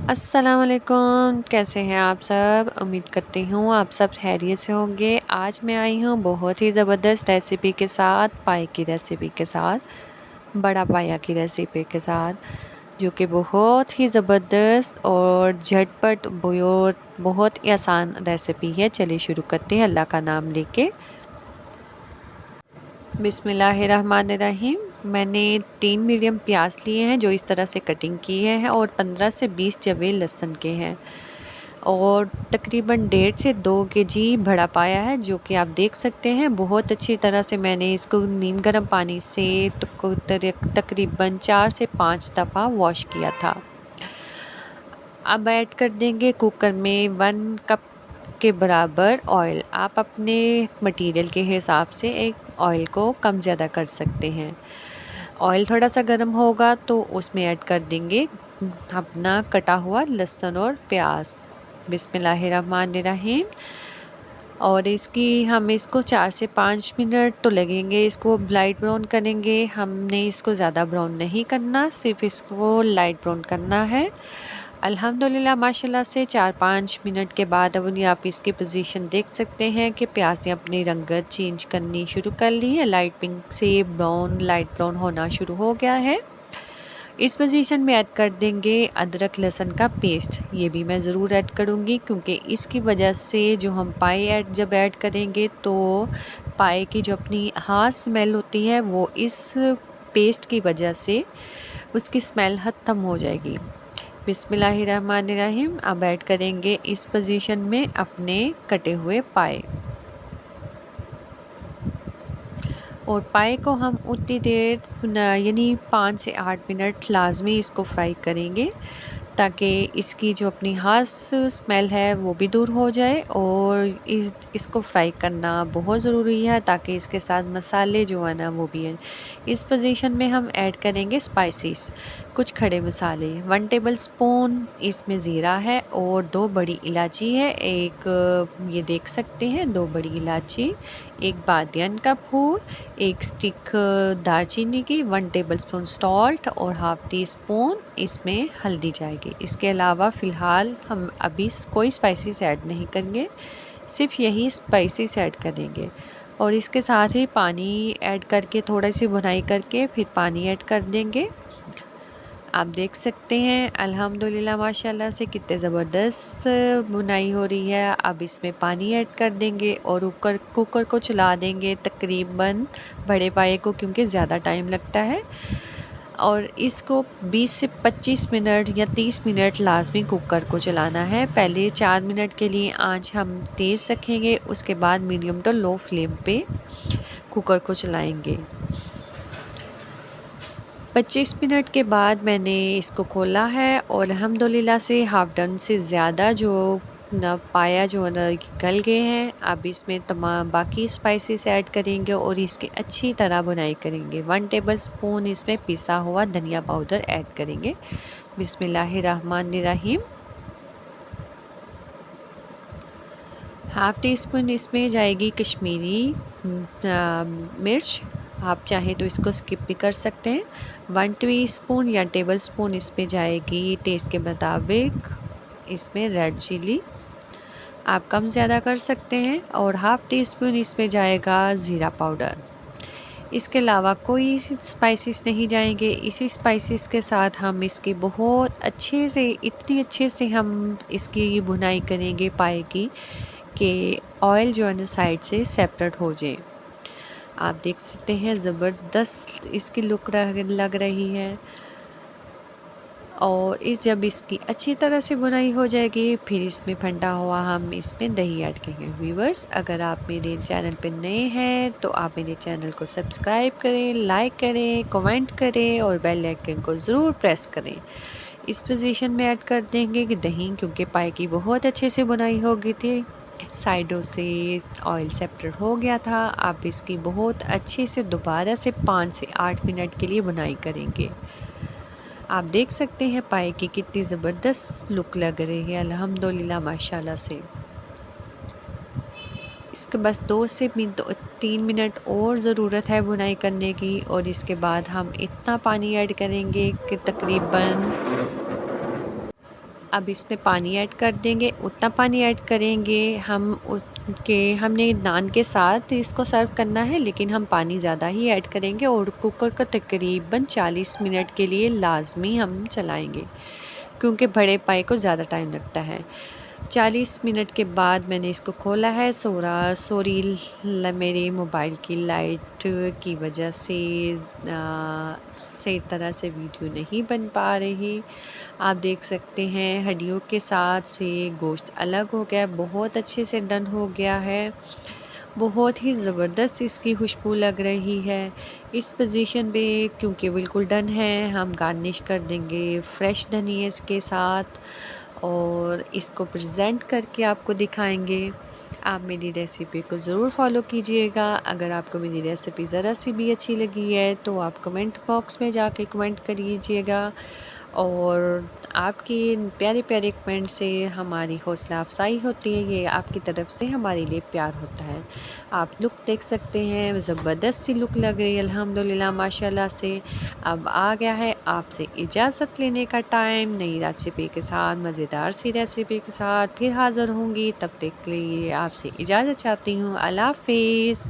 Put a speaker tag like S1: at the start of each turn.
S1: अस्सलाम वालेकुम, कैसे हैं आप सब। उम्मीद करती हूँ आप सब खैरियत से होंगे। आज मैं आई हूँ बहुत ही ज़बरदस्त रेसिपी के साथ, पाए की रेसिपी के साथ, बड़ा पाया की रेसिपी के साथ, जो कि बहुत ही ज़बरदस्त और झटपट बहुत ही आसान रेसिपी है। चलिए शुरू करते हैं अल्लाह का नाम लेके। बिस्मिल्लाहिर्रहमानिर्रहीम। मैंने 3 मीडियम प्याज लिए हैं जो इस तरह से कटिंग किए हैं, और 15 से 20 जवे लहसुन के हैं, और तकरीबन 1.5 से 2 केजी बड़ा पाया है, जो कि आप देख सकते हैं। बहुत अच्छी तरह से मैंने इसको नीम गर्म पानी से तकरीबन 4 से 5 दफ़ा वॉश किया था। अब ऐड कर देंगे कुकर में 1 कप के बराबर ऑयल। आप अपने मटेरियल के हिसाब से एक ऑयल को कम ज़्यादा कर सकते हैं। ऑयल थोड़ा सा गर्म होगा तो उसमें ऐड कर देंगे अपना कटा हुआ लहसुन और प्याज। बिस्मिल्लाहिर्रहमानिर्रहीम। और हम इसको 4 से 5 मिनट तो लगेंगे। इसको लाइट ब्राउन करेंगे। हमने इसको ज़्यादा ब्राउन नहीं करना, सिर्फ इसको लाइट ब्राउन करना है। अल्हम्दुलिल्लाह माशाल्लाह से 4-5 मिनट के बाद अब आप इसकी पोजीशन देख सकते हैं कि प्याज ने अपनी रंगत चेंज करनी शुरू कर ली है। लाइट पिंक से लाइट ब्राउन होना शुरू हो गया है। इस पोजीशन में ऐड कर देंगे अदरक लहसुन का पेस्ट। ये भी मैं ज़रूर ऐड करूँगी, क्योंकि इसकी वजह से जो हम पाए जब ऐड करेंगे तो पाए की जो अपनी हाँ स्मेल होती है वो इस पेस्ट की वजह से उसकी स्मेल ख़त्म हो जाएगी। बिस्मिल्लाहिर्रहमानिर्रहीम। अब ऐड करेंगे इस पोजीशन में अपने कटे हुए पाए, और पाए को हम उतनी देर यानी 5 से 8 मिनट लाजमी इसको फ्राई करेंगे, ताकि इसकी जो अपनी खास स्मेल है वो भी दूर हो जाए। और इसको फ्राई करना बहुत ज़रूरी है, ताकि इसके साथ मसाले जो है ना वो भी हैं। इस पोजीशन में हम ऐड करेंगे स्पाइसेस, कुछ खड़े मसाले। 1 टेबल स्पून इसमें ज़ीरा है, और 2 बड़ी इलायची है। ये देख सकते हैं 2 बड़ी इलायची, एक बादियान का फूल, एक स्टिक दालचीनी की, 1 टेबल स्पून सॉल्ट, और हाफ़ टी स्पून इसमें हल्दी जाएगी। इसके अलावा फ़िलहाल हम अभी कोई स्पाइसेस ऐड नहीं करेंगे, सिर्फ यही स्पाइसेस ऐड करेंगे। और इसके साथ ही पानी ऐड करके थोड़ी सी भुनाई करके फिर पानी ऐड कर देंगे। आप देख सकते हैं अल्हम्दुलिल्लाह माशाल्लाह से कितने ज़बरदस्त बुनाई हो रही है। अब इसमें पानी ऐड कर देंगे और कुकर को चला देंगे तकरीबन बड़े पाए को, क्योंकि ज़्यादा टाइम लगता है। और इसको 20 से 25 मिनट या 30 मिनट लाजमी कुकर को चलाना है। पहले 4 मिनट के लिए आंच हम तेज़ रखेंगे, उसके बाद मीडियम टू लो फ्लेम पे कुकर को चलाएंगे। 25 मिनट के बाद मैंने इसको खोला है, और अल्हम्दुलिल्लाह से हाफ डन से ज़्यादा जो न पाया जो न गल गए हैं। अब इसमें तमाम बाकी स्पाइसेस ऐड करेंगे और इसकी अच्छी तरह बुनाई करेंगे। 1 टेबल स्पून इसमें पिसा हुआ धनिया पाउडर ऐड करेंगे। बिस्मिल्लाहिर्रहमानिर्रहीम। हाफ़ टी स्पून इसमें जाएगी कश्मीरी मिर्च। आप चाहें तो इसको स्किप भी कर सकते हैं। 1 टीस्पून या टेबल स्पून इसमें जाएगी टेस्ट के मुताबिक इसमें रेड चिली, आप कम ज़्यादा कर सकते हैं। और हाफ़ टी स्पून इसमें जाएगा ज़ीरा पाउडर। इसके अलावा कोई स्पाइसेस नहीं जाएंगे। इसी स्पाइसेस के साथ हम इसकी बहुत अच्छे से, इतनी अच्छे से हम इसकी भुनाई करेंगे पाए की, कि ऑयल जो है ना साइड से सेपरेट हो जाए। आप देख सकते हैं ज़बरदस्त इसकी लुक लग रही है। और जब इसकी अच्छी तरह से बुनाई हो जाएगी, फिर इसमें ठंडा हुआ हम इसमें दही ऐड करेंगे। व्यूवर्स, अगर आप मेरे चैनल पर नए हैं तो आप मेरे चैनल को सब्सक्राइब करें, लाइक करें, कमेंट करें, और बेल आइकन को ज़रूर प्रेस करें। इस पोजीशन में ऐड कर देंगे कि दही, क्योंकि पाए की बहुत अच्छे से बुनाई हो गई थी, साइडों से ऑयल सेपरेट हो गया था। आप इसकी बहुत अच्छे से दोबारा से 5 से 8 मिनट के लिए बुनाई करेंगे। आप देख सकते हैं पाए की कितनी ज़बरदस्त लुक लग रही है अल्हम्दुलिल्लाह माशाल्लाह से। इसके बस 2 से 3 मिनट और ज़रूरत है बुनाई करने की, और इसके बाद हम इतना पानी ऐड करेंगे कि तकरीबन अब इसमें पानी ऐड कर देंगे, उतना पानी ऐड करेंगे हम के हमने नान के साथ इसको सर्व करना है, लेकिन हम पानी ज़्यादा ही ऐड करेंगे और कुकर को तकरीबन 40 मिनट के लिए लाजमी हम चलाएंगे, क्योंकि बड़े पाए को ज़्यादा टाइम लगता है। 40 मिनट के बाद मैंने इसको खोला है। सॉरी मेरे मोबाइल की लाइट की वजह से सही तरह से वीडियो नहीं बन पा रही। आप देख सकते हैं हड्डियों के साथ से गोश्त अलग हो गया, बहुत अच्छे से डन हो गया है। बहुत ही ज़बरदस्त इसकी खुशबू लग रही है। इस पोजीशन पे क्योंकि बिल्कुल डन है, हम गार्निश कर देंगे फ्रेश धनिया इसके साथ और इसको प्रेजेंट करके आपको दिखाएंगे। आप मेरी रेसिपी को ज़रूर फॉलो कीजिएगा। अगर आपको मेरी रेसिपी ज़रा सी भी अच्छी लगी है तो आप कमेंट बॉक्स में जाके कमेंट करिएगा, और आपके प्यारे प्यारे कमेंट से हमारी हौसला अफजाई होती है, ये आपकी तरफ से हमारे लिए प्यार होता है। आप लुक देख सकते हैं, ज़बरदस्त सी लुक लग रही है अल्हम्दुलिल्लाह माशाल्लाह से। अब आ गया है आपसे इजाज़त लेने का टाइम। नई रेसिपी के साथ, मज़ेदार सी रेसिपी के साथ फिर हाज़िर होंगी। तब तक के लिए आपसे इजाज़त चाहती हूँ। अल्लाह हाफ़िज़।